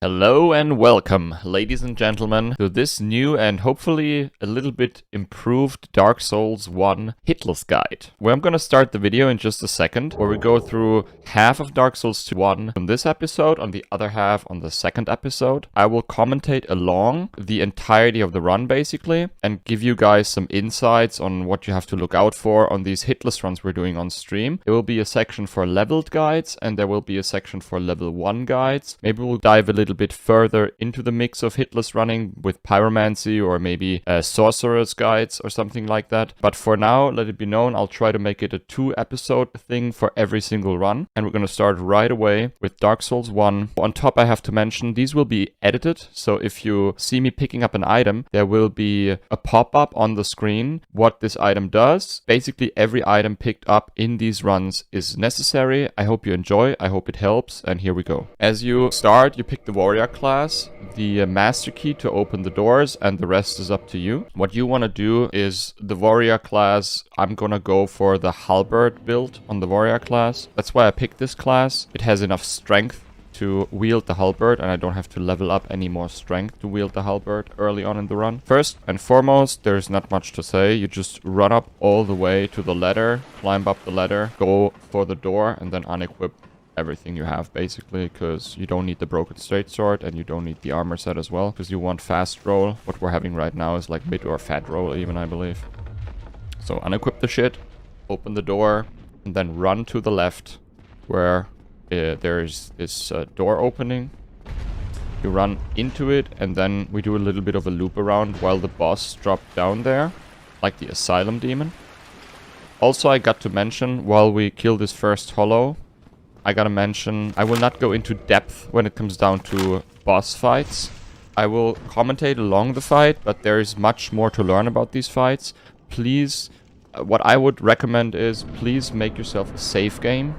Hello and welcome, ladies and gentlemen, to this new and hopefully a little bit improved Dark Souls 1 hitless guide, where I'm gonna start the video in just a second, where we go through half of Dark Souls 1 on this episode, on the other half on the second episode. I will commentate along the entirety of the run, basically, and give you guys some insights on what you have to look out for on these hitless runs we're doing on stream. There will be a section for leveled guides, and there will be a section for level 1 guides. Maybe we'll dive a little bit further into the mix of hitless running with pyromancy or maybe sorcerer's guides or something like that. But for now, let it be known, I'll try to make it a 2-episode thing for every single run. And we're going to start right away with Dark Souls 1. On top, I have to mention, these will be edited. So if you see me picking up an item, there will be a pop-up on the screen what this item does. Basically, every item picked up in these runs is necessary. I hope you enjoy. I hope it helps. And here we go. As you start, you pick the warrior class, the master key to open the doors, and the rest is up to you. What you want to do is the warrior class, I'm gonna go for the halberd build on the warrior class. That's why I picked this class. It has enough strength to wield the halberd, and I don't have to level up any more strength to wield the halberd early on in the run. First and foremost, there's not much to say. You just run up all the way to the ladder, climb up the ladder, go for the door, and then unequip everything you have, basically, because you don't need the broken straight sword and you don't need the armor set as well, because you want fast roll. What we're having right now is like mid or fat roll even, I believe. So unequip the shit, open the door, and then run to the left where there's this door opening. You run into it, and then we do a little bit of a loop around while the boss dropped down there, like the asylum demon. Also, I got to mention, while we kill this first hollow, I gotta mention, I will not go into depth when it comes down to boss fights. I will commentate along the fight, but there is much more to learn about these fights. Please, what I would recommend is, please make yourself a save game.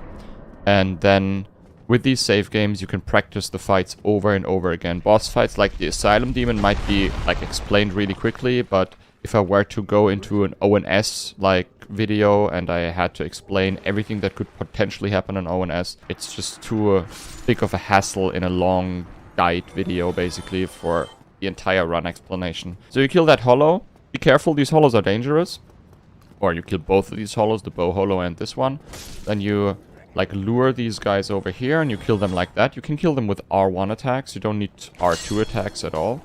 And then, with these save games, you can practice the fights over and over again. Boss fights like the Asylum Demon might be, like, explained really quickly, but if I were to go into an ONS, like, video and I had to explain everything that could potentially happen in ONS, it's just too big of a hassle in a long guide video, basically, for the entire run explanation. So you kill that hollow. Be careful, these hollows are dangerous. Or you kill both of these hollows, the bow hollow and this one. Then you, like, lure these guys over here and you kill them like that. You can kill them with R1 attacks. You don't need R2 attacks at all.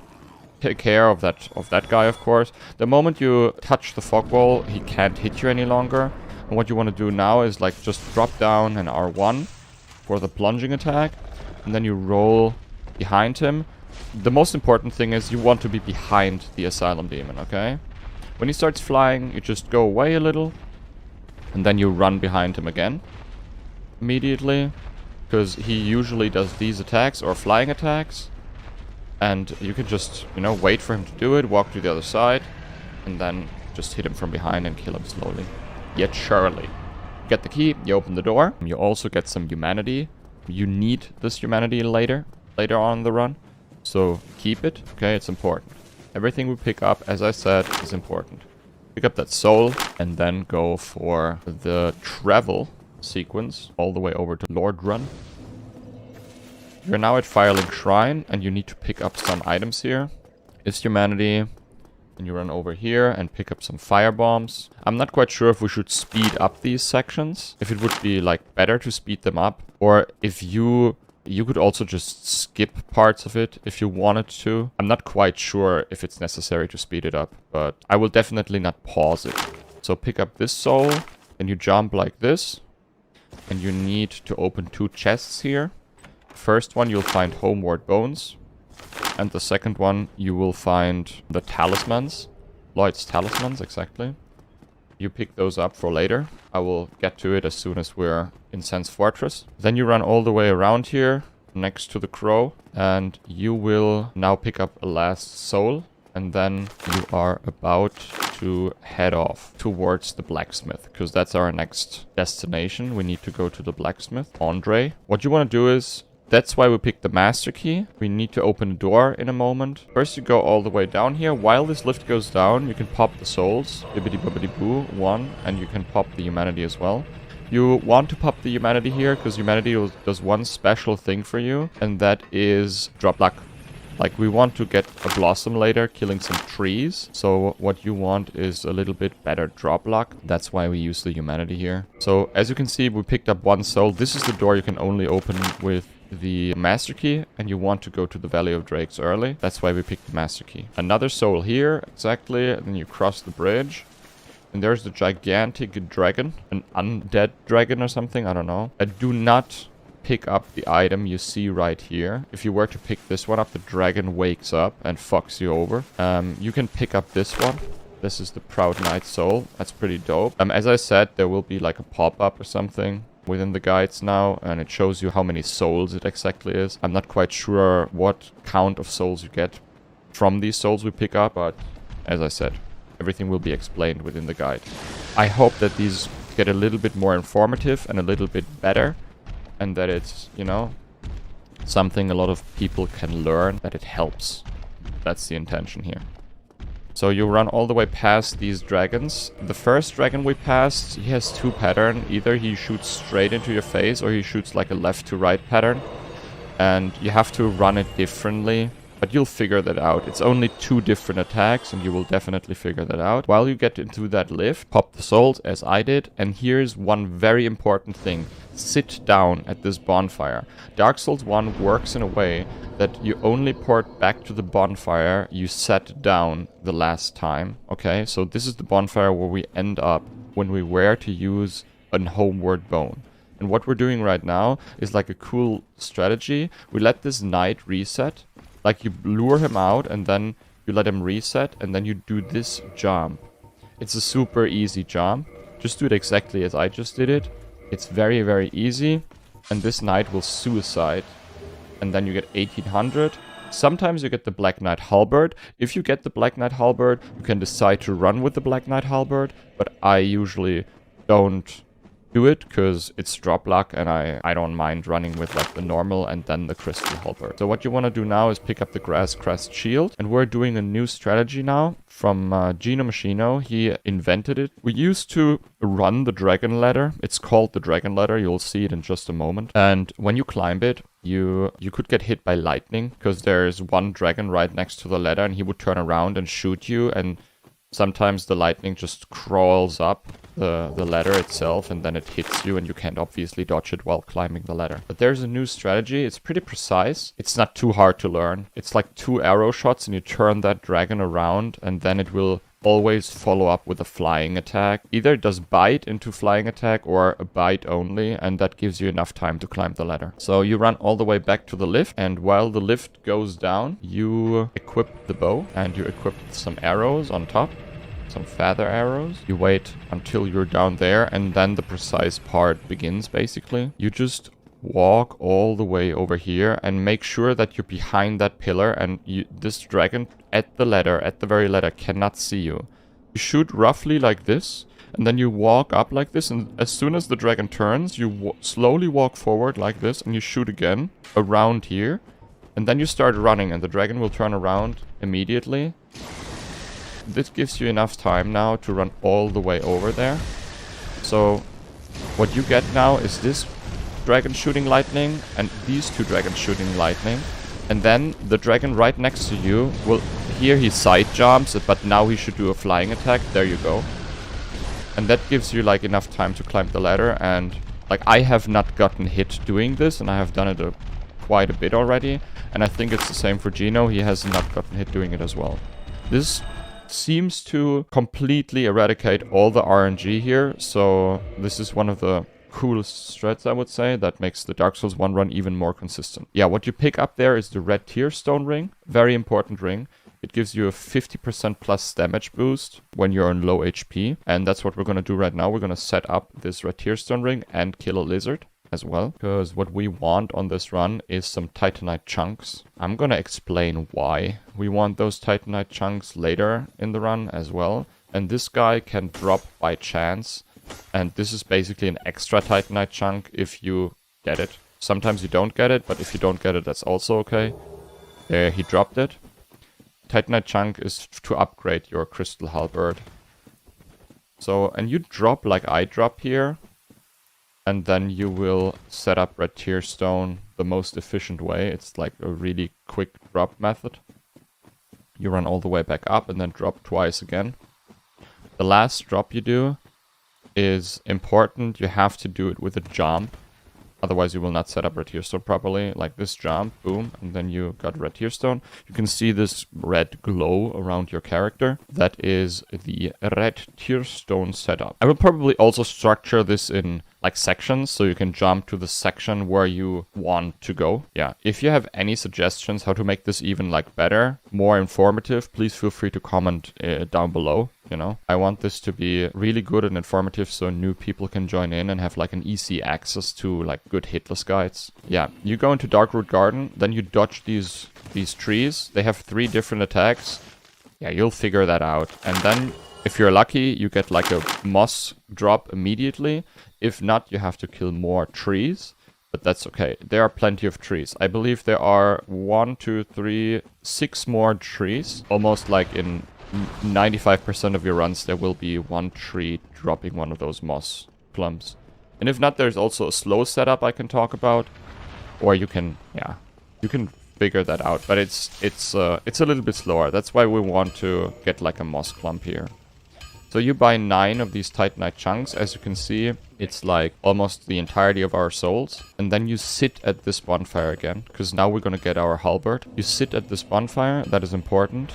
Take care of that guy, of course. The moment you touch the fog wall, he can't hit you any longer. And what you want to do now is, like, just drop down an R1 for the plunging attack, and then you roll behind him. The most important thing is you want to be behind the Asylum Demon, okay? When he starts flying, you just go away a little, and then you run behind him again immediately, because he usually does these attacks or flying attacks. And you can just, you know, wait for him to do it, walk to the other side, and then just hit him from behind and kill him slowly, yet surely. You get the key, you open the door. You also get some humanity. You need this humanity later on in the run. So keep it, okay? It's important. Everything we pick up, as I said, is important. Pick up that soul, and then go for the travel sequence all the way over to Lord Run. You're now at Firelink Shrine, and you need to pick up some items here. It's humanity, and you run over here and pick up some fire bombs. I'm not quite sure if we should speed up these sections, if it would be, like, better to speed them up, or if you could also just skip parts of it if you wanted to. I'm not quite sure if it's necessary to speed it up, but I will definitely not pause it. So pick up this soul, and you jump like this, and you need to open 2 chests here. First one you'll find Homeward Bones, and the second one you will find the talismans, Lloyd's talismans, exactly. You pick those up for later. I will get to it as soon as we're in Sen's Fortress. Then you run all the way around here next to the crow, and you will now pick up a last soul, and then you are about to head off towards the blacksmith, because that's our next destination. We need to go to the blacksmith, Andre. What you want to do is, that's why we picked the master key. We need to open a door in a moment. First you go all the way down here. While this lift goes down, you can pop the souls. Bibbidi bobbidi boo, 1. And you can pop the humanity as well. You want to pop the humanity here, because humanity does one special thing for you, and that is drop luck. Like, we want to get a blossom later, killing some trees. So what you want is a little bit better drop luck. That's why we use the humanity here. So as you can see, we picked up 1 soul. This is the door you can only open with the master key, and you want to go to the Valley of Drakes early. That's why we picked the master key. Another soul here, exactly, and then you cross the bridge. And there's the gigantic dragon, an undead dragon or something, I don't know. I do not pick up the item you see right here. If you were to pick this one up, the dragon wakes up and fucks you over. You can pick up this one. This is the Proud Knight Soul. That's pretty dope. As I said, there will be like a pop-up or something within the guides now, and it shows you how many souls it exactly is. I'm not quite sure what count of souls you get from these souls we pick up, but as I said, everything will be explained within the guide. I hope that these get a little bit more informative and a little bit better, and that it's, you know, something a lot of people can learn, that it helps. That's the intention here. So you run all the way past these dragons. The first dragon we passed, he has 2 patterns. Either he shoots straight into your face, or he shoots like a left to right pattern. And you have to run it differently. But you'll figure that out. It's only 2 different attacks, and you will definitely figure that out. While you get into that lift, pop the souls, as I did. And here's one very important thing. Sit down at this bonfire. Dark Souls 1 works in a way that you only port back to the bonfire you sat down the last time. Okay, so this is the bonfire where we end up when we were to use a homeward bone. And what we're doing right now is like a cool strategy. We let this knight reset. Like, you lure him out, and then you let him reset, and then you do this jump. It's a super easy jump. Just do it exactly as I just did it. It's very, very easy. And this knight will suicide. And then you get 1800. Sometimes you get the Black Knight Halberd. If you get the Black Knight Halberd, you can decide to run with the Black Knight Halberd. But I usually don't do it, because it's drop luck, and I don't mind running with like the normal and then the crystal halberd. So what you want to do now is pick up the grass crest shield, and we're doing a new strategy now from Gino Machino. He invented it. We used to run the dragon ladder. It's called the dragon ladder. You'll see it in just a moment. And when you climb it, you could get hit by lightning, because there's one dragon right next to the ladder, and he would turn around and shoot you, and sometimes the lightning just crawls up the ladder itself, and then it hits you, and you can't obviously dodge it while climbing the ladder. But there's a new strategy. It's pretty precise. It's not too hard to learn. It's like 2 arrow shots, and you turn that dragon around, and then it will always follow up with a flying attack. Either it does bite into flying attack or a bite only, and that gives you enough time to climb the ladder. So you run all the way back to the lift, and while the lift goes down, you equip the bow, and you equip some arrows on top. Some feather arrows. You wait until you're down there, and then the precise part begins, basically. You just walk all the way over here and make sure that you're behind that pillar, and this dragon at the ladder, at the very ladder, cannot see you. You shoot roughly like this, and then you walk up like this, and as soon as the dragon turns, you slowly walk forward like this, and you shoot again around here, and then you start running, and the dragon will turn around immediately. This gives you enough time now to run all the way over there. So what you get now is this dragon shooting lightning and these 2 dragons shooting lightning. And then the dragon right next to you will... Here he side jumps, but now he should do a flying attack. There you go. And that gives you like enough time to climb the ladder. And like, I have not gotten hit doing this, and I have done it quite a bit already. And I think it's the same for Gino. He has not gotten hit doing it as well. This seems to completely eradicate all the RNG here, so this is one of the coolest strats, I would say, that makes the Dark Souls 1 run even more consistent. Yeah, what you pick up there is the red tear stone ring. Very important ring. It gives you a 50% plus damage boost when you're on low HP, and that's what we're going to do right now. We're going to set up this red tear stone ring and kill a lizard as well, because what we want on this run is some titanite chunks. I'm gonna explain why we want those titanite chunks later in the run as well. And this guy can drop by chance, and this is basically an extra titanite chunk if you get it. Sometimes you don't get it, but if you don't get it, that's also okay. There, he dropped it. Titanite chunk is to upgrade your crystal halberd. So, and you drop like I drop here. And then you will set up red tier stone the most efficient way. It's like a really quick drop method. You run all the way back up and then drop twice again. The last drop you do is important. You have to do it with a jump. Otherwise you will not set up red tier stone properly. Like this jump, boom, and then you got red tier stone. You can see this red glow around your character. That is the red tier stone setup. I will probably also structure this in like sections, so you can jump to the section where you want to go. Yeah, if you have any suggestions how to make this even like better, more informative, please feel free to comment down below. You know, I want this to be really good and informative so new people can join in and have like an easy access to like good hitless guides. Yeah, you go into Darkroot Garden, then you dodge these trees. They have 3 different attacks. Yeah, you'll figure that out. And then if you're lucky, you get like a moss drop immediately. If not, you have to kill more trees, but that's okay. There are plenty of trees. I believe there are 1, 2, 3, 6 more trees. Almost like in 95% of your runs, there will be 1 tree dropping one of those moss clumps. And if not, there's also a slow setup I can talk about. Or you can, yeah, you can figure that out. But it's a little bit slower. That's why we want to get like a moss clump here. So you buy 9 of these Titanite chunks. As you can see, it's like almost the entirety of our souls. And then you sit at this bonfire again, because now we're going to get our halberd. You sit at this bonfire. That is important.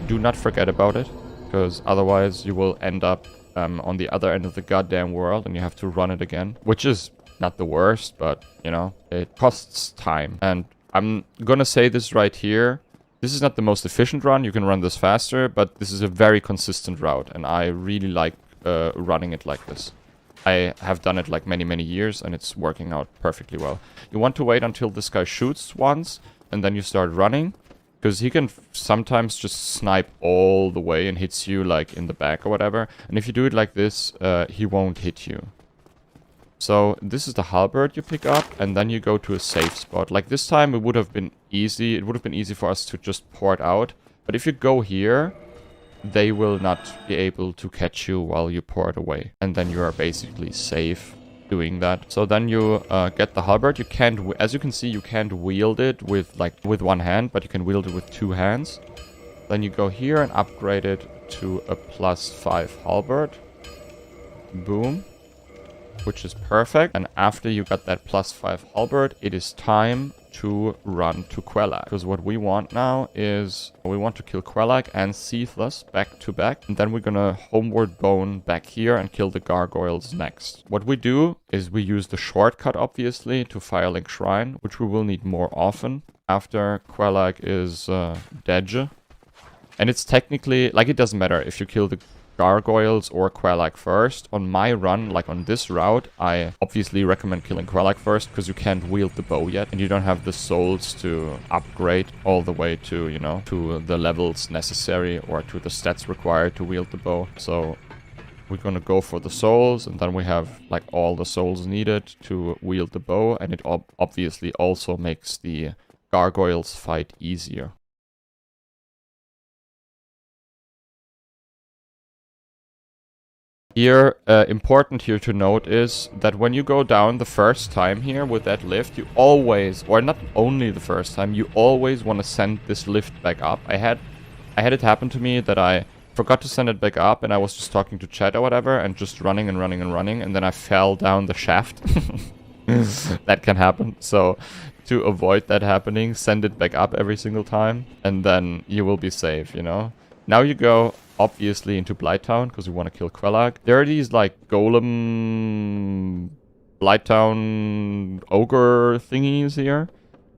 Do not forget about it, because otherwise you will end up on the other end of the goddamn world and you have to run it again. Which is not the worst, but, you know, it costs time. And I'm going to say this right here. This is not the most efficient run, you can run this faster, but this is a very consistent route, and I really like running it like this. I have done it like many years, and it's working out perfectly well. You want to wait until this guy shoots once, and then you start running, because he can sometimes just snipe all the way and hits you like in the back or whatever, and if you do it like this, he won't hit you. So this is the halberd you pick up, and then you go to a safe spot. Like this time it would have been easy. It would have been easy for us to just pour it out. But if you go here, they will not be able to catch you while you pour it away. And then you are basically safe doing that. So then you get the halberd. You can't, as you can see, you can't wield it with one hand, but you can wield it with 2 hands. Then you go here and upgrade it to a +5 halberd. Boom. Which is perfect. And after you got that +5 halberd, it is time to run to Quellag. Because what we want now is we want to kill Quellag and Seathless back to back. And then we're gonna homeward bone back here and kill the gargoyles next. What we do is we use the shortcut, obviously, to Firelink Shrine, which we will need more often after Quellag is dead. And it's technically, like, it doesn't matter if you kill the gargoyles or Quellag first. On my run, like on this route, I obviously recommend killing Quellag first, because you can't wield the bow yet, and you don't have the souls to upgrade all the way to, you know, to the levels necessary or to the stats required to wield the bow. So we're gonna go for the souls, and then we have like all the souls needed to wield the bow, and it obviously also makes the gargoyles fight easier. Here, important here to note is that when you go down the first time here with that lift, you always, or not only the first time, you always want to send this lift back up. I had it happen to me that I forgot to send it back up, and I was just talking to chat or whatever, and just running, and then I fell down the shaft. That can happen. So to avoid that happening, send it back up every single time, and then you will be safe, you know? Now you go, obviously, into Blighttown, because we want to kill Quellag. There are these, like, golem Blighttown ogre thingies here.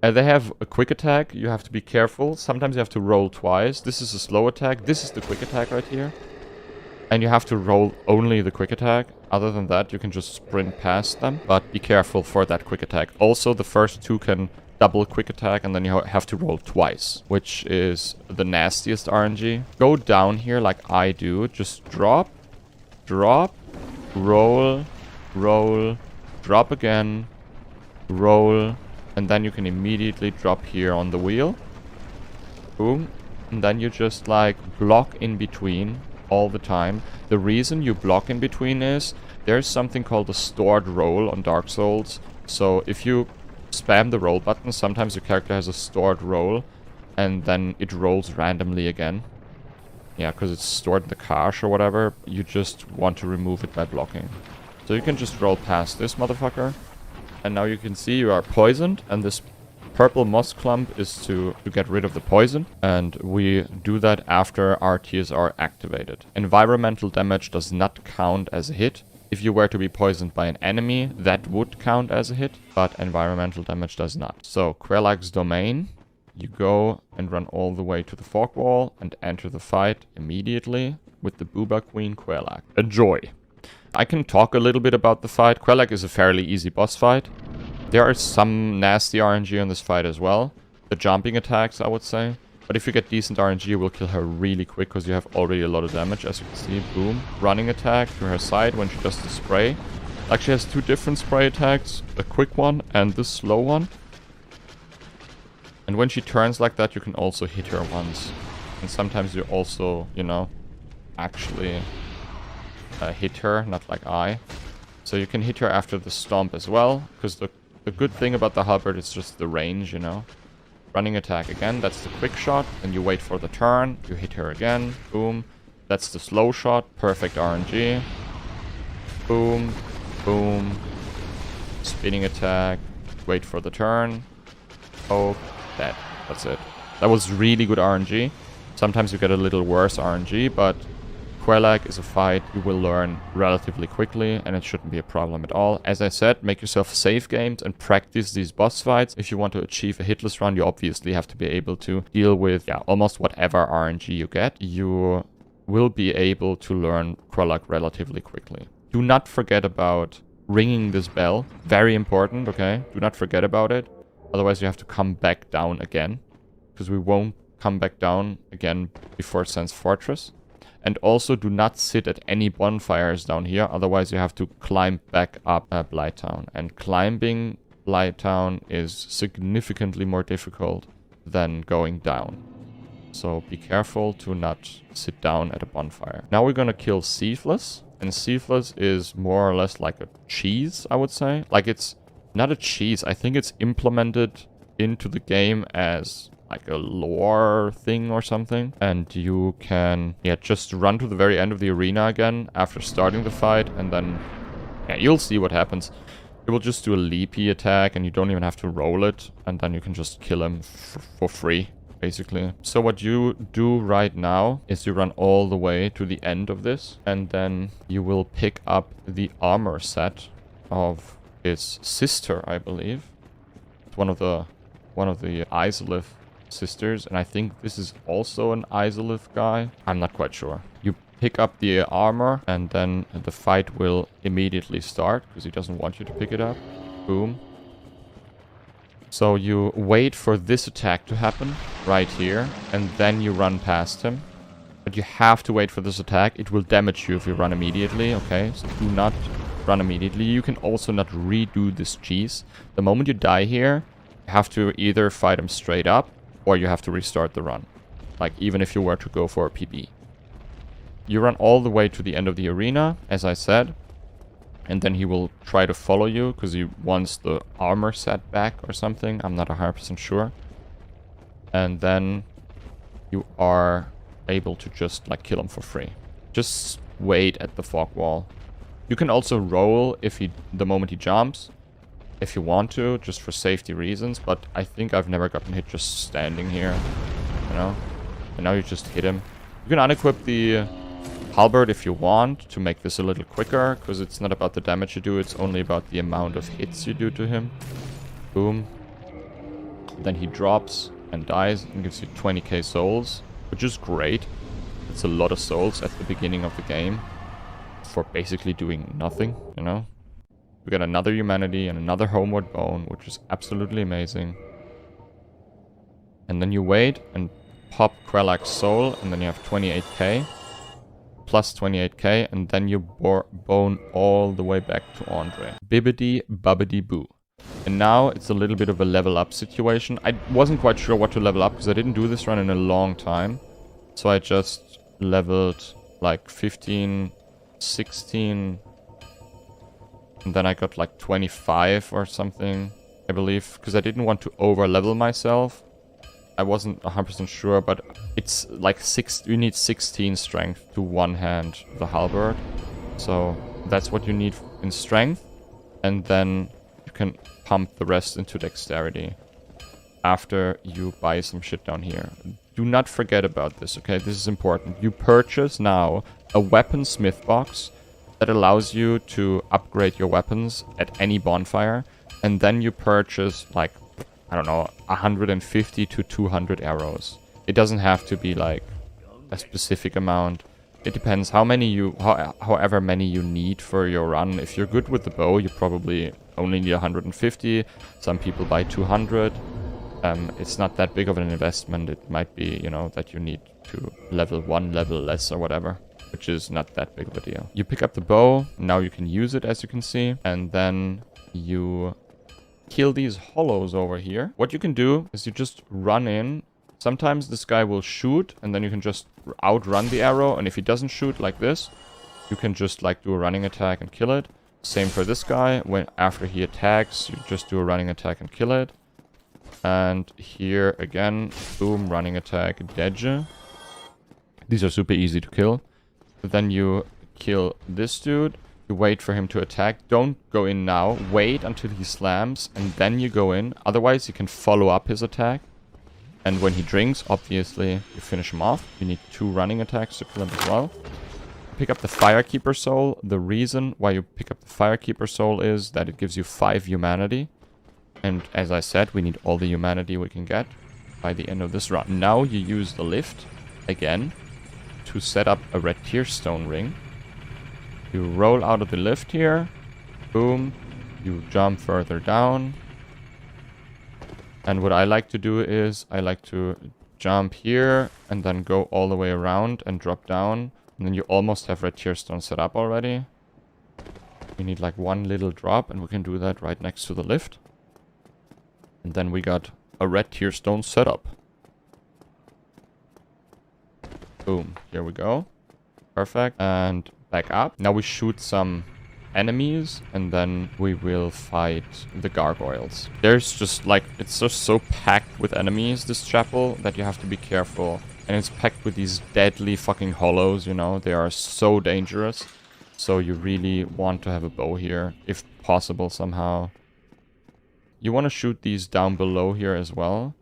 And they have a quick attack. You have to be careful. Sometimes you have to roll twice. This is a slow attack. This is the quick attack right here. And you have to roll only the quick attack. Other than that, you can just sprint past them. But be careful for that quick attack. Also, the first 2 can double quick attack, and then you have to roll twice, which is the nastiest RNG. Go down here like I do. Just drop, roll, drop again, roll, and then you can immediately drop here on the wheel. Boom. And then you just like block in between all the time. The reason you block in between is there's something called a stored roll on Dark Souls. So if you spam the roll button, sometimes your character has a stored roll, and then it rolls randomly again. Yeah, because it's stored in the cache or whatever. You just want to remove it by blocking. So you can just roll past this motherfucker. And now you can see you are poisoned, and this purple moss clump is to get rid of the poison, and we do that after RTs are activated. Environmental damage does not count as a hit. If you were to be poisoned by an enemy, that would count as a hit, but environmental damage does not. So, Quelag's domain, you go and run all the way to the fog wall and enter the fight immediately with the Booba Queen Quelag. Enjoy! I can talk a little bit about the fight. Quelag is a fairly easy boss fight. There are some nasty RNG on this fight as well. The jumping attacks, I would say. But if you get decent RNG, you will kill her really quick because you have already a lot of damage. As you can see, boom. Running attack to her side when she does the spray. Like, she has two different spray attacks. A quick one and the slow one. And when she turns like that, you can also hit her once. And sometimes you also, you know, actually hit her, not like I. So you can hit her after the stomp as well, because the good thing about the halberd is just the range, you know. Running attack again, that's the quick shot, and you wait for the turn, you hit her again, boom. That's the slow shot, perfect RNG. Boom, boom. Spinning attack, wait for the turn. Oh, dead. That's it. That was really good RNG. Sometimes you get a little worse RNG, but Quelag is a fight you will learn relatively quickly, and it shouldn't be a problem at all. As I said, make yourself save games and practice these boss fights. If you want to achieve a hitless run, you obviously have to be able to deal with almost whatever RNG you get. You will be able to learn Quelag relatively quickly. Do not forget about ringing this bell. Very important, okay? Do not forget about it. Otherwise you have to come back down again, because we won't come back down again before Sen's Fortress. And also do not sit at any bonfires down here, otherwise you have to climb back up Blighttown. And climbing Blighttown is significantly more difficult than going down. So be careful to not sit down at a bonfire. Now we're gonna kill Seathless. And Seathless is more or less like a cheese, I would say. Like, it's not a cheese, I think it's implemented into the game as like a lore thing or something, and you can just run to the very end of the arena again after starting the fight, and then you'll see what happens. It will just do a leapy attack and you don't even have to roll it, and then you can just kill him for free, basically. So what you do right now is you run all the way to the end of this, and then you will pick up the armor set of his sister, I believe. It's one of the Izalith sisters, and I think this is also an Izalith guy. I'm not quite sure. You pick up the armor, and then the fight will immediately start, because he doesn't want you to pick it up. Boom. So you wait for this attack to happen right here, and then you run past him. But you have to wait for this attack. It will damage you if you run immediately, okay? So do not run immediately. You can also not redo this cheese. The moment you die here, you have to either fight him straight up, or you have to restart the run. Like, even if you were to go for a PB. You run all the way to the end of the arena, as I said. And then he will try to follow you, because he wants the armor set back or something. I'm not 100% sure. And then you are able to just, like, kill him for free. Just wait at the fog wall. You can also roll if the moment he jumps, if you want to, just for safety reasons, but I think I've never gotten hit just standing here, you know? And now you just hit him. You can unequip the halberd if you want to make this a little quicker, because it's not about the damage you do, it's only about the amount of hits you do to him. Boom. Then he drops and dies and gives you 20k souls, which is great. It's a lot of souls at the beginning of the game for basically doing nothing, you know? We got another humanity and another homeward bone, which is absolutely amazing. And then you wait and pop Quelag's soul, and then you have 28k. Plus 28k, and then you bone all the way back to Andre. Bibbidi bubbidi boo. And now it's a little bit of a level up situation. I wasn't quite sure what to level up, because I didn't do this run in a long time. So I just leveled like 15, 16, and then I got like 25 or something, I believe, because I didn't want to over level myself. I wasn't 100% sure, but it's like you need 16 strength to one-hand the halberd. So that's what you need in strength, and then you can pump the rest into dexterity after you buy some shit down here. Do not forget about this, okay? This is important. You purchase now a weaponsmith box that allows you to upgrade your weapons at any bonfire, and then you purchase like, I don't know, 150 to 200 arrows. It doesn't have to be like a specific amount. It depends however many you need for your run. If you're good with the bow, you probably only need 150. Some people buy 200. It's not that big of an investment. It might be, you know, that you need to level 1 level less or whatever, which is not that big of a deal. You pick up the bow. Now you can use it, as you can see. And then you kill these hollows over here. What you can do is you just run in. Sometimes this guy will shoot, and then you can just outrun the arrow. And if he doesn't shoot like this, you can just like do a running attack and kill it. Same for this guy. After he attacks, you just do a running attack and kill it. And here again, boom, running attack, dead. These are super easy to kill. Then you kill this dude. You wait for him to attack. Don't go in now. Wait until he slams, and then you go in. Otherwise, you can follow up his attack. And when he drinks, obviously, you finish him off. You need 2 running attacks to kill him as well. Pick up the Firekeeper Soul. The reason why you pick up the Firekeeper Soul is that it gives you 5 humanity. And as I said, we need all the humanity we can get by the end of this run. Now you use the lift again to set up a red tear stone ring. You roll out of the lift here. Boom. You jump further down. And what I like to do is I like to jump here and then go all the way around and drop down. And then you almost have red tear stone set up already. We need like 1 little drop, and we can do that right next to the lift. And then we got a red tear stone set up. Boom. Here we go. Perfect. And back up. Now we shoot some enemies, and then we will fight the gargoyles. There's just like, it's just so packed with enemies, this chapel, that you have to be careful. And it's packed with these deadly fucking hollows, you know. They are so dangerous. So you really want to have a bow here, if possible somehow. You want to shoot these down below here as well.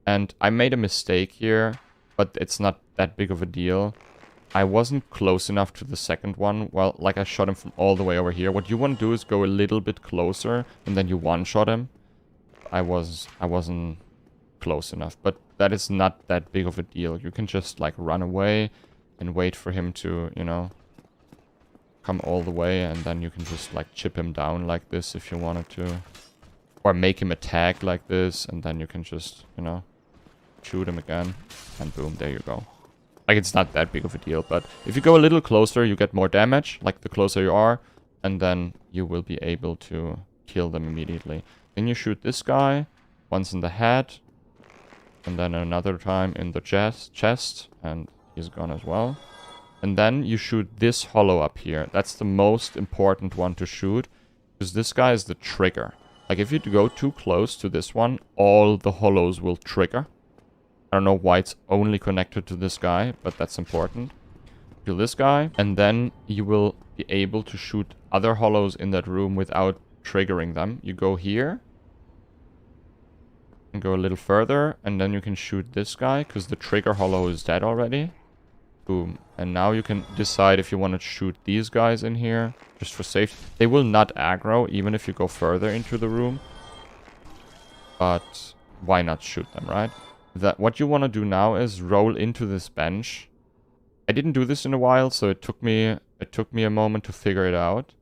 And I made a mistake here, but it's not that big of a deal. I wasn't close enough to the second one. Well, like I shot him from all the way over here. What you want to do is go a little bit closer, and then you one-shot him. I wasn't close enough, but that is not that big of a deal. You can just like run away and wait for him to, you know, come all the way, and then you can just like chip him down like this if you wanted to. Or make him attack like this, and then you can just, you know, shoot him again. And boom, there you go. Like, it's not that big of a deal, but if you go a little closer, you get more damage, like the closer you are, and then you will be able to kill them immediately. Then you shoot this guy, once in the head, and then another time in the chest, and he's gone as well. And then you shoot this hollow up here. That's the most important one to shoot, because this guy is the trigger. Like, if you go too close to this one, all the hollows will trigger. I don't know why it's only connected to this guy, but that's important. Kill this guy, and then you will be able to shoot other hollows in that room without triggering them. You go here, and go a little further, and then you can shoot this guy, because the trigger hollow is dead already. Boom. And now you can decide if you want to shoot these guys in here, just for safety. They will not aggro, even if you go further into the room. But why not shoot them, right? What you want to do now is roll into this bench. I didn't do this in a while, so it took me a moment to figure it out.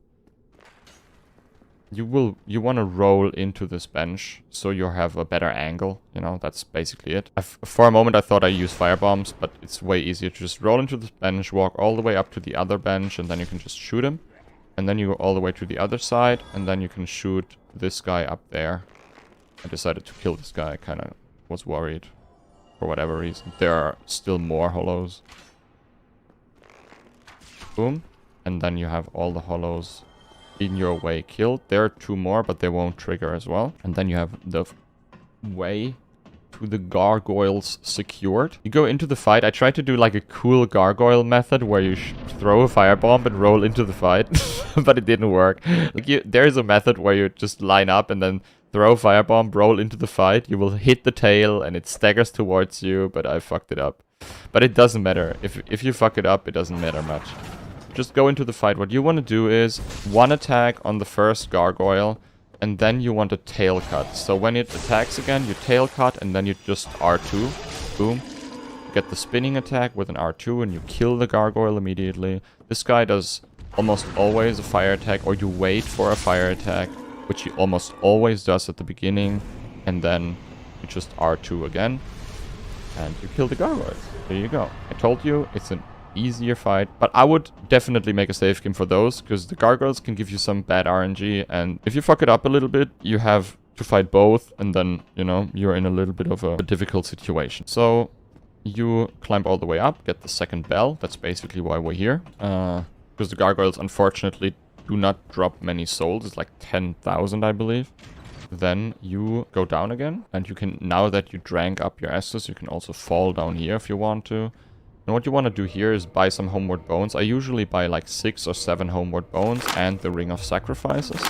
You want to roll into this bench so you have a better angle. You know, that's basically it. For a moment I thought I used firebombs, but it's way easier to just roll into this bench, walk all the way up to the other bench, and then you can just shoot him. And then you go all the way to the other side, and then you can shoot this guy up there. I decided to kill this guy. I kind of was worried for whatever reason. There are still more hollows. Boom. And then you have all the hollows in your way killed. There are 2 more, but they won't trigger as well. And then you have the way to the gargoyles secured. You go into the fight. I tried to do like a cool gargoyle method where you throw a firebomb and roll into the fight, but it didn't work. Like there is a method where you just line up and then throw a firebomb, roll into the fight. You will hit the tail and it staggers towards you, but I fucked it up. But it doesn't matter. If you fuck it up, it doesn't matter much. Just go into the fight. What you want to do is 1 attack on the first gargoyle, and then you want a tail cut. So when it attacks again, you tail cut, and then you just R2. Boom. You get the spinning attack with an R2, and you kill the gargoyle immediately. This guy does almost always a fire attack, or you wait for a fire attack, which he almost always does at the beginning, and then you just R2 again, and you kill the gargoyle. There you go. I told you, it's an easier fight, but I would definitely make a save game for those, because the gargoyles can give you some bad RNG, and if you fuck it up a little bit, you have to fight both, and then, you know, you're in a little bit of a difficult situation. So you climb all the way up, get the second bell. That's basically why we're here, because the gargoyles unfortunately do not drop many souls. It's like 10,000, I believe. Then you go down again, and you can, now that you drank up your Estus, you can also fall down here if you want to. And what you want to do here is buy some homeward bones. I usually buy like 6 or 7 homeward bones and the ring of sacrifices,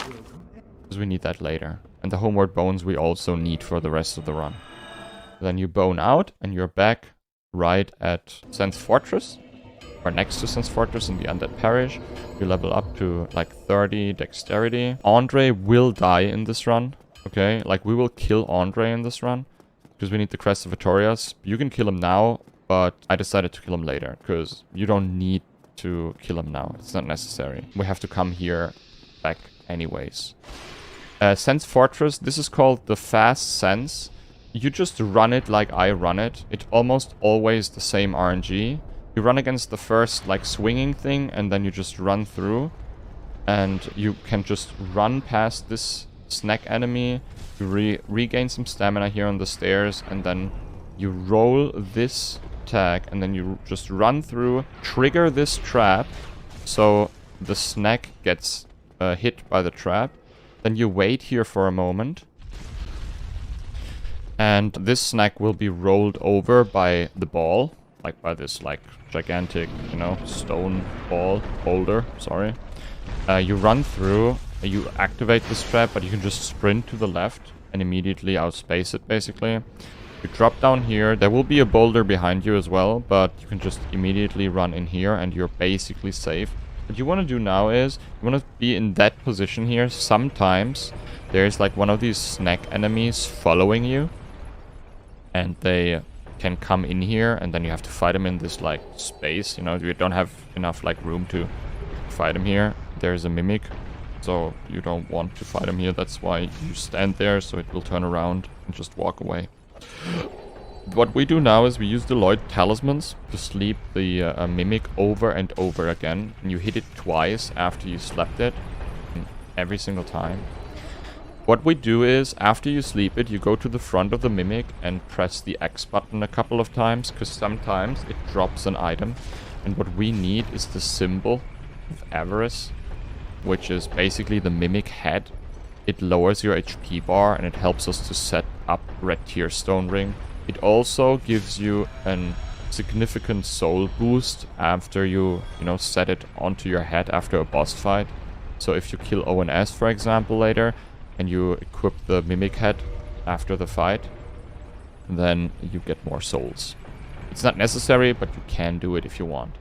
because we need that later. And the homeward bones we also need for the rest of the run. Then you bone out and you're back right at Sen's Fortress, or next to Sen's Fortress in the Undead Parish. You level up to like 30 dexterity. Andre will die in this run, okay? Like we will kill Andre in this run, because we need the Crest of Vitorias. You can kill him now, but I decided to kill him later, because you don't need to kill him now. It's not necessary. We have to come here back anyways. Sen's Fortress, this is called the Fast Sense. You just run it like I run it. It's almost always the same RNG. You run against the first like swinging thing, and then you just run through. And you can just run past this snack enemy. You regain some stamina here on the stairs, and then you roll this attack, and then you just run through, trigger this trap, so the snack gets hit by the trap. Then you wait here for a moment, and this snack will be rolled over by the ball, like by this like gigantic, you know, stone ball boulder. Sorry. You run through, you activate this trap, but you can just sprint to the left and immediately outspace it, basically. You drop down here. There will be a boulder behind you as well, but you can just immediately run in here and you're basically safe. What you want to do now is, you want to be in that position here. Sometimes there's like one of these snack enemies following you, and they can come in here, and then you have to fight them in this like space, you know. You don't have enough like room to fight them here. There's a mimic, so you don't want to fight him here. That's why you stand there, so it will turn around and just walk away. What we do now is we use the Lloyd talismans to sleep the mimic over and over again. And you hit it twice after you slept it, every single time. What we do is, after you sleep it, you go to the front of the mimic and press the X button a couple of times, because sometimes it drops an item. And what we need is the symbol of avarice, which is basically the mimic head. It lowers your HP bar, and it helps us to set up Red Tier Stone Ring. It also gives you a significant soul boost after you set it onto your head after a boss fight. So if you kill ONS, for example, later, and you equip the mimic head after the fight, then you get more souls. It's not necessary, but you can do it if you want.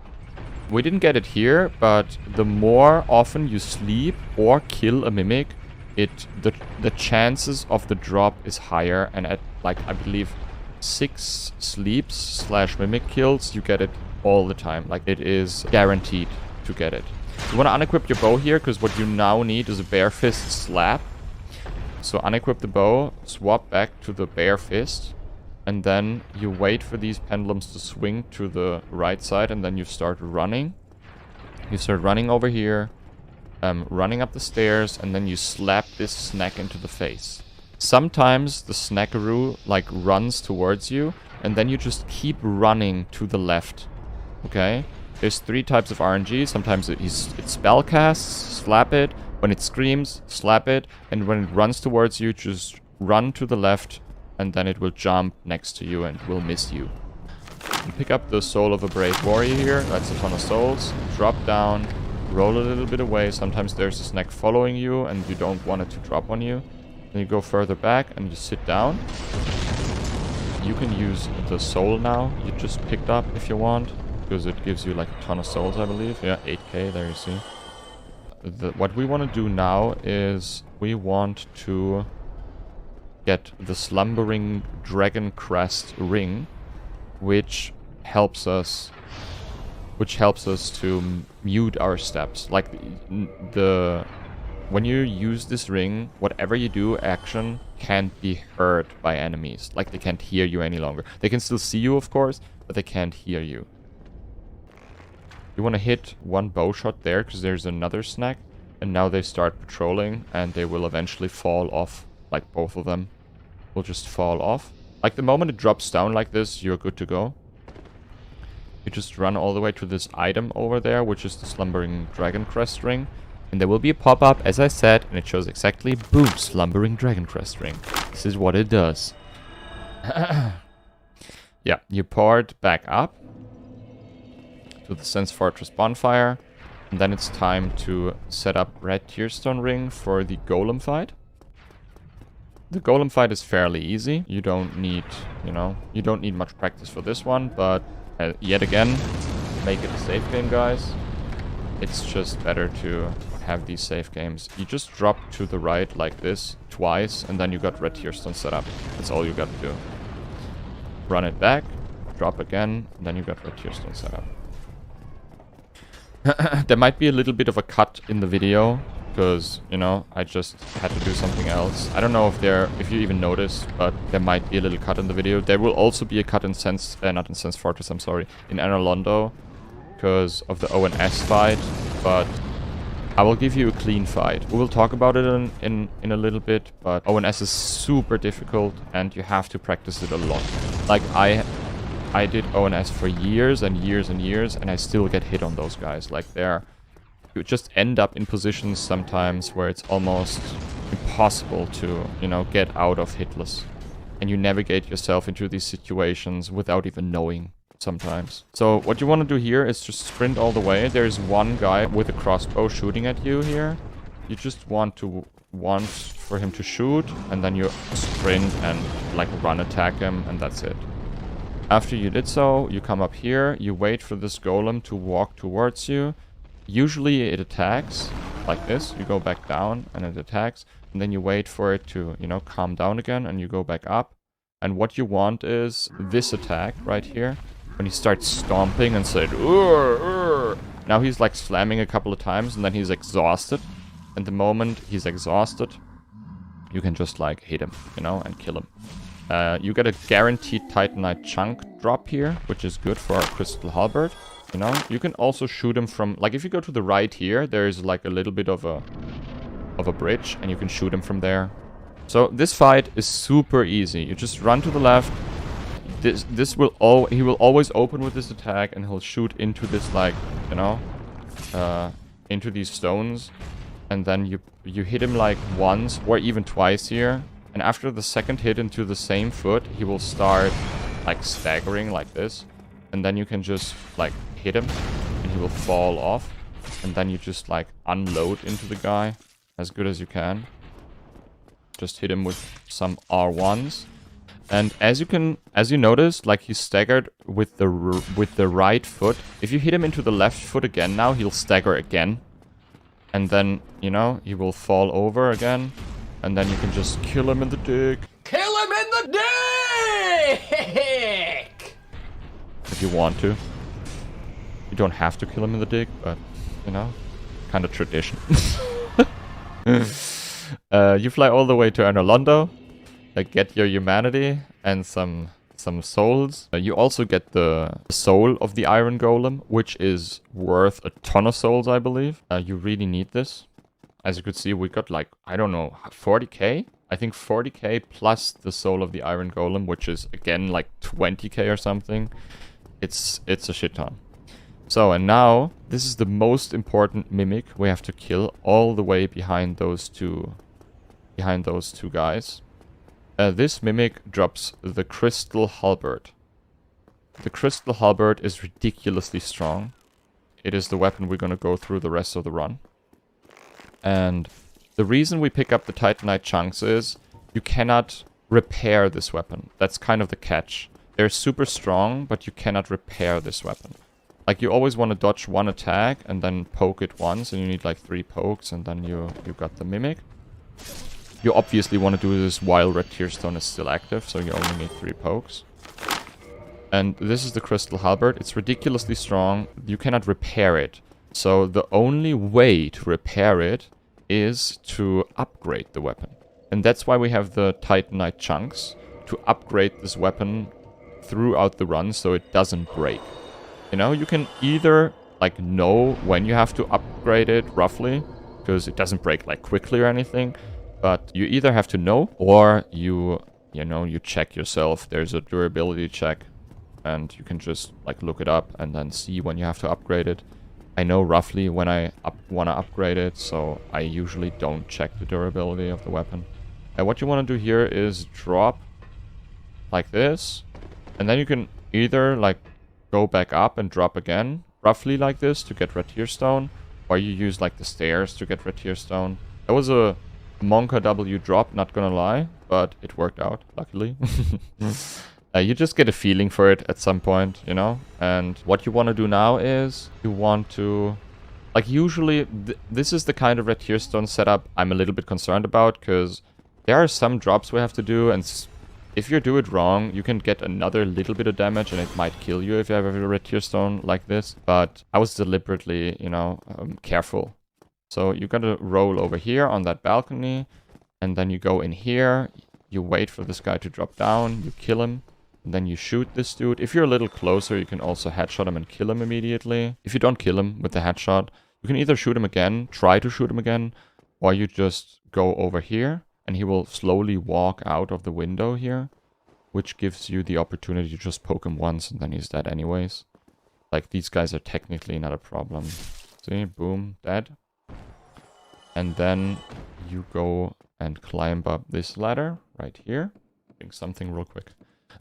We didn't get it here, but the more often you sleep or kill a mimic, the chances of the drop is higher, and at like I believe 6 sleeps / mimic kills, you get it all the time. Like, it is guaranteed to get it. You want to unequip your bow here, because what you now need is a bare fist slap. So unequip the bow, swap back to the bare fist, and then you wait for these pendulums to swing to the right side, and then you start running. You start running over here, running up the stairs, and then you slap this snack into the face. Sometimes the snackaroo like runs towards you, and then you just keep running to the left, okay? There's 3 types of RNG. Sometimes it spell casts, slap it. When it screams, slap it. And when it runs towards you, just run to the left, and then it will jump next to you and will miss you. You pick up the soul of a brave warrior here. That's a ton of souls. Drop down, roll a little bit away. Sometimes there's a snack following you and you don't want it to drop on you. Then you go further back and you sit down. You can use the soul now you just picked up if you want, because it gives you like a ton of souls, I believe. Yeah, 8k, there you see. What we want to do now is we want to get the Slumbering Dragon Crest ring, which helps us to mute our steps. Like when you use this ring, whatever you do, action can't be heard by enemies. Like, they can't hear you any longer. They can still see you, of course, but they can't hear you. You want to hit one bow shot there, because there's another snack. And now they start patrolling, and they will eventually fall off. Like, both of them will just fall off. Like, the moment it drops down like this, you're good to go. You just run all the way to this item over there, which is the Slumbering Dragon Crest ring. And there will be a pop-up, as I said, and it shows exactly, boom, Slumbering Dragon Crest ring. This is what it does. Yeah, you port back up to the Sense Fortress bonfire. And then it's time to set up Red Tearstone ring for the golem fight. The golem fight is fairly easy. You don't need, you don't need much practice for this one, but yet again, make it a safe game, guys. It's just better to have these safe games. You just drop to the right like this twice, and then you got Red Tearstone set up. That's all you got to do. Run it back, drop again, and then you got Red Tearstone set up. There might be a little bit of a cut in the video, because, I just had to do something else. I don't know if you even noticed, but there might be a little cut in the video. There will also be a cut in not in Sense Fortress, I'm sorry, in Anor Londo, because of the ONS fight, but I will give you a clean fight. We will talk about it in a little bit, but ONS is super difficult, and you have to practice it a lot. Like, I did ONS for years and years and years, and I still get hit on those guys. Like, you just end up in positions sometimes where it's almost impossible to, get out of hitless. And you navigate yourself into these situations without even knowing sometimes. So what you want to do here is just sprint all the way. There's one guy with a crossbow shooting at you here. You just want for him to shoot, and then you sprint and like run attack him, and that's it. After you did so, you come up here, you wait for this golem to walk towards you. Usually it attacks, like this. You go back down and it attacks. And then you wait for it to, calm down again, and you go back up. And what you want is this attack right here. When he starts stomping and said, "Urgh, urgh." Now he's like slamming a couple of times, and then he's exhausted. And the moment he's exhausted, you can just like hit him, and kill him. You get a guaranteed Titanite chunk drop here, which is good for our Crystal Halberd. You can also shoot him from, like, if you go to the right here, there's like a little bit of a bridge, and you can shoot him from there. So this fight is super easy. You just run to the left. He will always open with this attack, and he'll shoot into this, like, into these stones, and then you hit him like once or even twice here. And after the second hit into the same foot, he will start like staggering like this. And then you can just like hit him and he will fall off. And then you just like unload into the guy as good as you can. Just hit him with some R1s. And as you notice, like, he's staggered with the right foot. If you hit him into the left foot again now, he'll stagger again. And then, he will fall over again. And then you can just kill him in the dick. Kill him in the dick! If you want to. You don't have to kill him in the dick, but, kind of tradition. You fly all the way to Anor Londo, get your humanity and some souls. You also get the soul of the Iron Golem, which is worth a ton of souls, I believe. You really need this. As you could see, we got like, I don't know, 40k? I think 40k plus the soul of the Iron Golem, which is again like 20k or something. It's a shit ton. So, and now, this is the most important mimic we have to kill all the way behind those two guys. This mimic drops the Crystal Halberd. The Crystal Halberd is ridiculously strong. It is the weapon we're going to go through the rest of the run. And the reason we pick up the Titanite chunks is you cannot repair this weapon. That's kind of the catch. They're super strong, but you cannot repair this weapon. Like, you always want to dodge one attack and then poke it once, and you need like 3 pokes, and then you got the mimic. You obviously want to do this while Red Tearstone is still active, so you only need 3 pokes. And this is the Crystal Halberd. It's ridiculously strong. You cannot repair it. So the only way to repair it is to upgrade the weapon. And that's why we have the Titanite chunks, to upgrade this weapon throughout the run so it doesn't break. You know, you can either, like, know when you have to upgrade it, roughly, because it doesn't break, like, quickly or anything. But you either have to know, or you check yourself. There's a durability check, and you can just, like, look it up and then see when you have to upgrade it. I know roughly when I want to upgrade it, so I usually don't check the durability of the weapon. And what you want to do here is drop like this, and then you can either, like, go back up and drop again, roughly like this, to get Red Tearstone, or you use, like, the stairs to get Red Tearstone. That was a Monka W drop, not gonna lie, but it worked out, luckily. You just get a feeling for it at some point, you know? And what you want to do now is, you want to... Like, usually, this is the kind of Red Tearstone setup I'm a little bit concerned about, because there are some drops we have to do, and if you do it wrong, you can get another little bit of damage, and it might kill you if you have a Red Tearstone like this. But I was deliberately, you know, careful. So you gotta roll over here on that balcony, and then you go in here, you wait for this guy to drop down, you kill him, and then you shoot this dude. If you're a little closer, you can also headshot him and kill him immediately. If you don't kill him with the headshot, you can either shoot him again, try to shoot him again, or you just go over here, and he will slowly walk out of the window here, which gives you the opportunity to just poke him once, and then he's dead anyways. Like, these guys are technically not a problem. See, boom, dead. And then you go and climb up this ladder right here. Doing something real quick.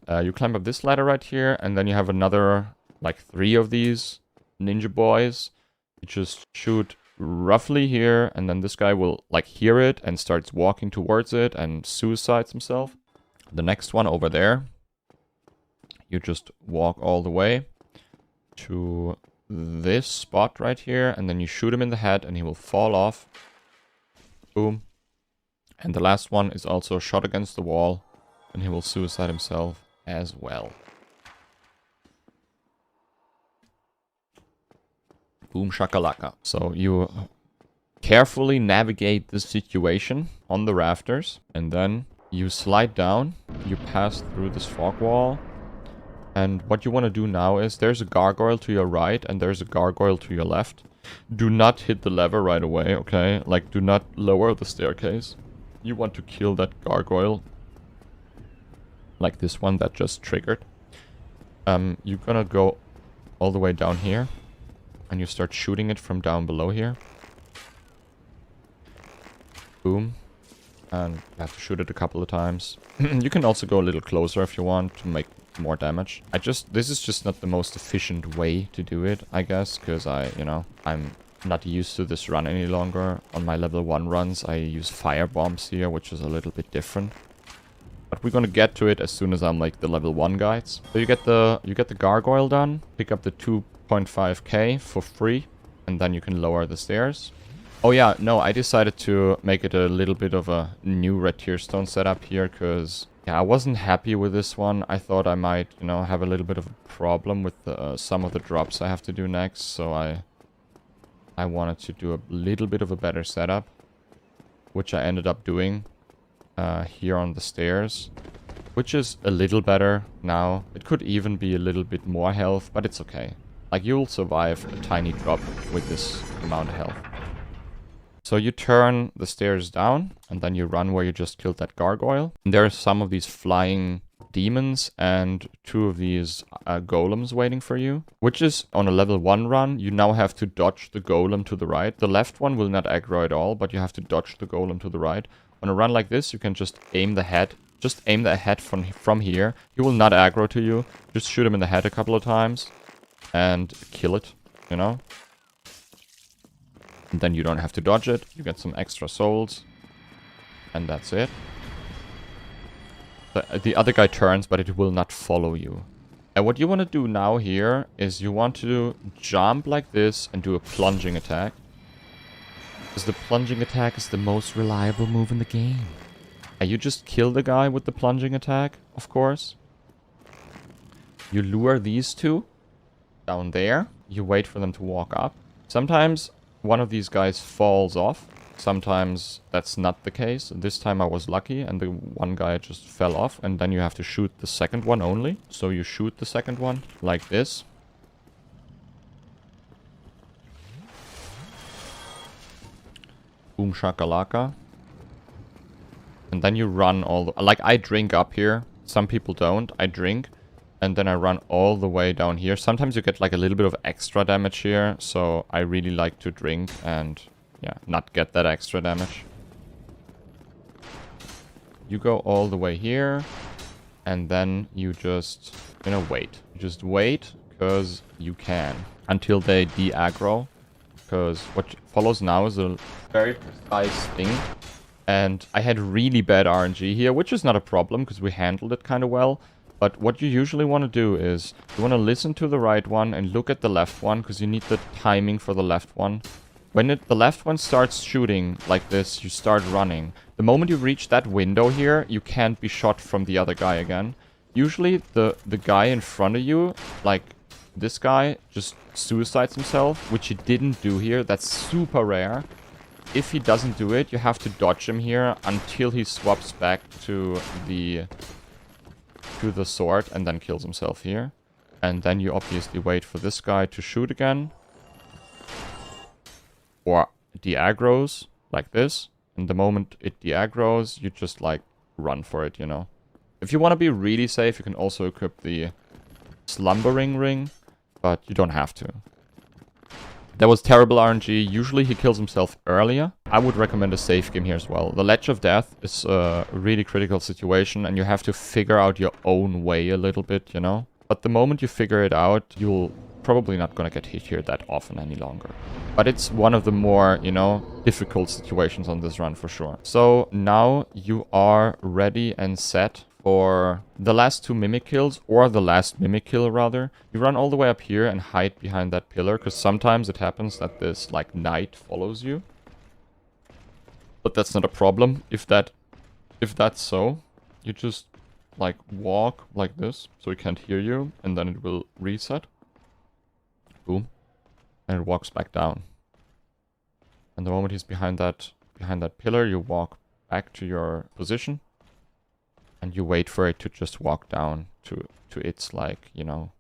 You climb up this ladder right here, and then you have another, like, 3 of these ninja boys. You just shoot roughly here, and then this guy will, like, hear it and starts walking towards it and suicides himself. The next one over there, you just walk all the way to this spot right here, and then you shoot him in the head, and he will fall off. Boom. And the last one is also shot against the wall, and he will suicide himself as well. Boom shakalaka. So you carefully navigate this situation on the rafters, and then you slide down, you pass through this fog wall, and what you want to do now is there's a gargoyle to your right and there's a gargoyle to your left. Do not hit the lever right away, okay? Like, do not lower the staircase. You want to kill that gargoyle. Like this one that just triggered. You're gonna go all the way down here, and you start shooting it from down below here. Boom. And you have to shoot it a couple of times. You can also go a little closer if you want to make more damage. This is just not the most efficient way to do it, I guess, because I'm not used to this run any longer. On my level 1 runs, I use fire bombs here, which is a little bit different. But we're gonna get to it as soon as I'm like the level 1 guides. So you get the gargoyle done, pick up the 2.5k for free, and then you can lower the stairs. Oh yeah, no, I decided to make it a little bit of a new Red Tearstone setup here, because yeah, I wasn't happy with this one. I thought I might, have a little bit of a problem with some of the drops I have to do next, so I wanted to do a little bit of a better setup, which I ended up doing here on the stairs, which is a little better now. It could even be a little bit more health, but it's okay. Like, you'll survive a tiny drop with this amount of health. So you turn the stairs down, and then you run where you just killed that gargoyle. And there are some of these flying demons and 2 of these golems waiting for you, which is on a level 1 run. You now have to dodge the golem to the right. The left one will not aggro at all, but you have to dodge the golem to the right. On a run like this, you can just aim the head. Just aim the head from here. He will not aggro to you. Just shoot him in the head a couple of times and kill it, you know? And then you don't have to dodge it. You get some extra souls. And that's it. The other guy turns, but it will not follow you. And what you want to do now here is you want to jump like this and do a plunging attack. Because the plunging attack is the most reliable move in the game. And you just kill the guy with the plunging attack, of course. You lure these 2 down there. You wait for them to walk up. Sometimes one of these guys falls off. Sometimes that's not the case. This time I was lucky and the one guy just fell off. And then you have to shoot the second one only. So you shoot the second one like this. Boom shakalaka. And then you run all the... Like, I drink up here. Some people don't. I drink. And then I run all the way down here. Sometimes you get, like, a little bit of extra damage here. So I really like to drink and, yeah, not get that extra damage. You go all the way here. And then you just, you know, wait. You just wait, because you can. Until they de-aggro. Because what follows now is a very precise thing. And I had really bad RNG here, which is not a problem, because we handled it kind of well. But what you usually want to do is, you want to listen to the right one and look at the left one, because you need the timing for the left one. When the left one starts shooting like this, you start running. The moment you reach that window here, you can't be shot from the other guy again. Usually the guy in front of you, like this guy, just suicides himself, which he didn't do here. That's super rare. If he doesn't do it, you have to dodge him here until he swaps back to the sword and then kills himself here. And then you obviously wait for this guy to shoot again. Or de-aggros, like this. And the moment it de-aggros, you just, like, run for it, you know. If you want to be really safe, you can also equip the slumbering ring, but you don't have to. That was terrible RNG. Usually he kills himself earlier. I would recommend a safe game here as well. The Ledge of Death is a really critical situation, and you have to figure out your own way a little bit, you know? But the moment you figure it out, you'll probably not gonna get hit here that often any longer. But it's one of the more, you know, difficult situations on this run for sure. So now you are ready and set for the last 2 mimic kills, or the last mimic kill rather. You run all the way up here and hide behind that pillar, because sometimes it happens that this, like, knight follows you. But that's not a problem. If that's so, you just, like, walk like this, so he can't hear you, and then it will reset. Boom. And it walks back down. And the moment he's behind that pillar, you walk back to your position. And you wait for it to just walk down to its, like, you know,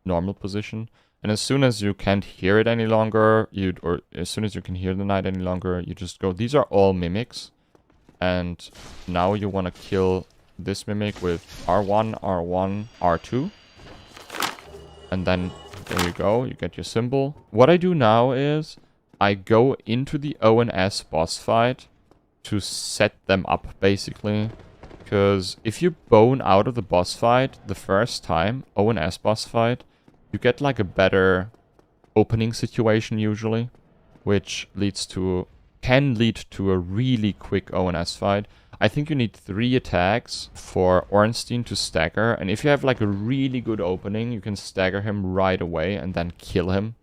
normal position. And as soon as you can't hear it any longer, or as soon as you can hear the knight any longer, you just go. These are all mimics. And now you want to kill this mimic with R1, R1, R2. And then there you go, you get your symbol. What I do now is I go into the O and S boss fight to set them up, basically. Because if you bone out of the boss fight the first time, O and S boss fight, you get like a better opening situation usually, which can lead to a really quick O and S fight. I think you need 3 attacks for Ornstein to stagger, and if you have like a really good opening, you can stagger him right away and then kill him.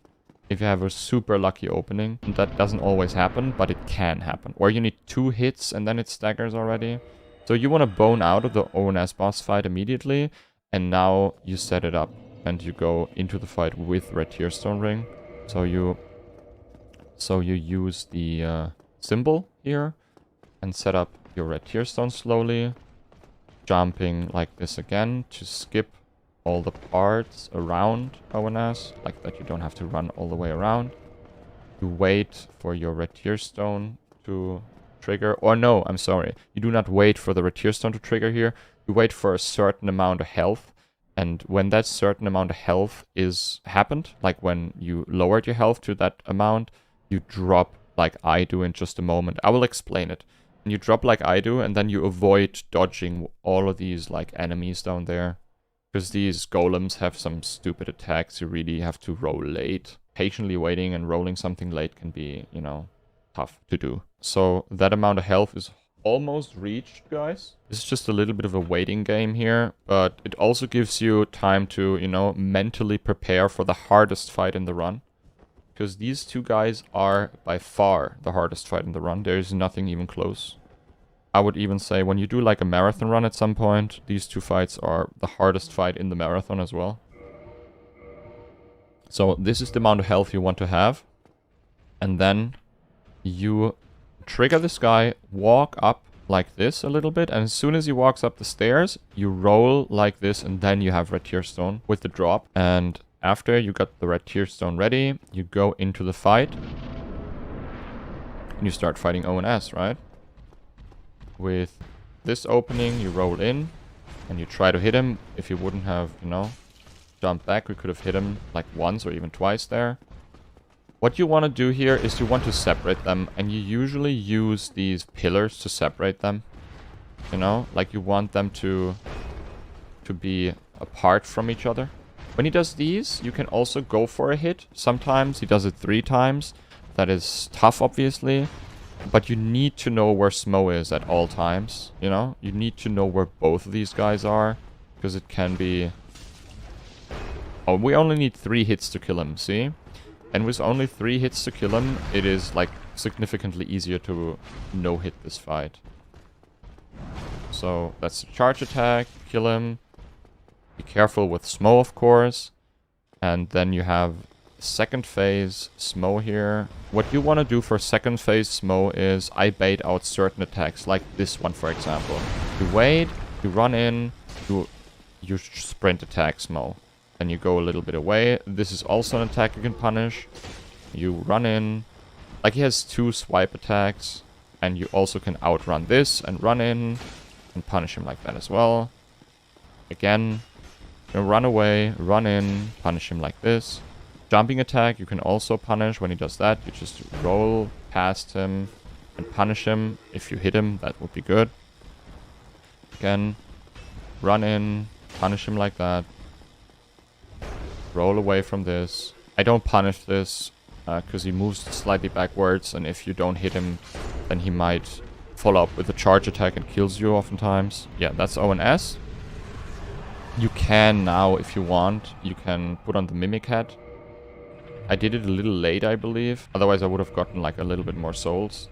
If you have a super lucky opening, that doesn't always happen, but it can happen. Or you need 2 hits and then it staggers already. So you want to bone out of the ONS boss fight immediately, and now you set it up and you go into the fight with Red Tearstone Ring. So you use the symbol here and set up your Red Tearstone slowly, jumping like this again to skip all the parts around ONS, like that you don't have to run all the way around. You wait for your Red Tearstone to trigger, or no, I'm sorry. You do not wait for the Red Tearstone to trigger here. You wait for a certain amount of health, and when that certain amount of health is happened, like when you lowered your health to that amount, you drop like I do in just a moment. I will explain it. And you drop like I do, and then you avoid dodging all of these like enemies down there. Because these golems have some stupid attacks, you really have to roll late. Patiently waiting and rolling something late can be, you know, tough to do. So that amount of health is almost reached, guys. This is just a little bit of a waiting game here, but it also gives you time to, you know, mentally prepare for the hardest fight in the run. Because these two guys are by far the hardest fight in the run. There is nothing even close. I would even say when you do like a marathon run at some point, these two fights are the hardest fight in the marathon as well. So this is the amount of health you want to have. And then you trigger this guy, walk up like this a little bit, and as soon as he walks up the stairs, you roll like this, and then you have red tear stone with the drop. And after you got the red tear stone ready, you go into the fight. And you start fighting ONS, right? With this opening, you roll in, and you try to hit him. If you wouldn't have, you know, jumped back, we could have hit him like once or even twice there. What you want to do here is you want to separate them, and you usually use these pillars to separate them. You know, like you want them to be apart from each other. When he does these, you can also go for a hit. Sometimes he does it 3 times. That is tough, obviously. But you need to know where Smo is at all times, you know? You need to know where both of these guys are, because it can be... Oh, we only need 3 hits to kill him, see? And with only 3 hits to kill him, it is, like, significantly easier to no-hit this fight. So, that's a charge attack, kill him. Be careful with Smo, of course. And then you have second phase Smo here. What you want to do for second phase Smo is I bait out certain attacks, like this one, for example. You wait, you run in, you sprint attack Smo. Then you go a little bit away. This is also an attack you can punish. You run in. Like, he has 2 swipe attacks. And you also can outrun this and run in and punish him like that as well. Again, you run away, run in, punish him like this. Jumping attack you can also punish. When he does that, you just roll past him and punish him. If you hit him, that would be good. Again, run in, punish him like that. Roll away from this. I don't punish this because he moves slightly backwards, and if you don't hit him, then he might follow up with a charge attack and kills you oftentimes. Yeah, that's ONS. You can now, if you want, you can put on the Mimic Head. I did it a little late, I believe. Otherwise, I would have gotten like a little bit more souls.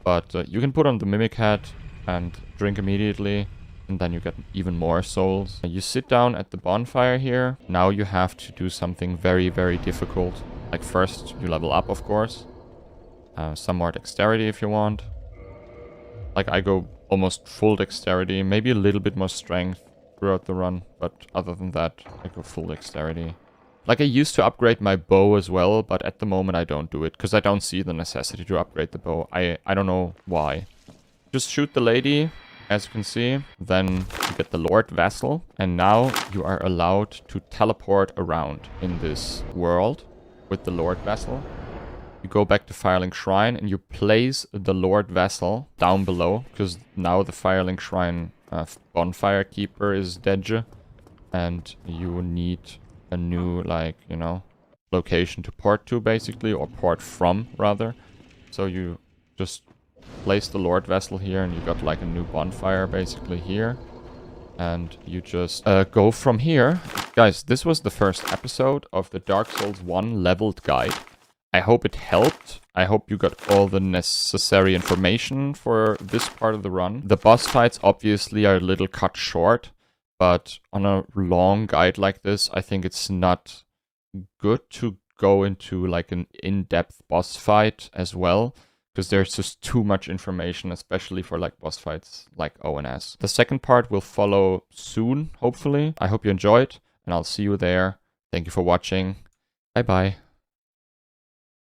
But you can put on the Mimic Head and drink immediately. And then you get even more souls. You sit down at the bonfire here. Now you have to do something very, very difficult. Like, first, you level up, of course. Some more dexterity if you want. Like, I go almost full dexterity. Maybe a little bit more strength throughout the run. But other than that, I go full dexterity. Like, I used to upgrade my bow as well, but at the moment I don't do it. Because I don't see the necessity to upgrade the bow. I don't know why. Just shoot the lady, as you can see. Then you get the Lord Vassal. And now you are allowed to teleport around in this world with the Lord Vassal. You go back to Firelink Shrine and you place the Lord Vassal down below. Because now the Firelink Shrine Bonfire Keeper is dead. And you need a new, like, you know, location to port to, basically. Or port from, rather. So you just place the Lord Vessel here, and you got like a new bonfire basically here. And you just go from here. Guys, this was the first episode of the Dark Souls 1 leveled guide. I hope it helped. I hope you got all the necessary information for this part of the run. The boss fights obviously are a little cut short, but on a long guide like this, I think it's not good to go into like an in-depth boss fight as well, because there's just too much information, especially for like boss fights like ONS. The second part will follow soon, hopefully. I hope you enjoyed, and I'll see you there. Thank you for watching. Bye bye.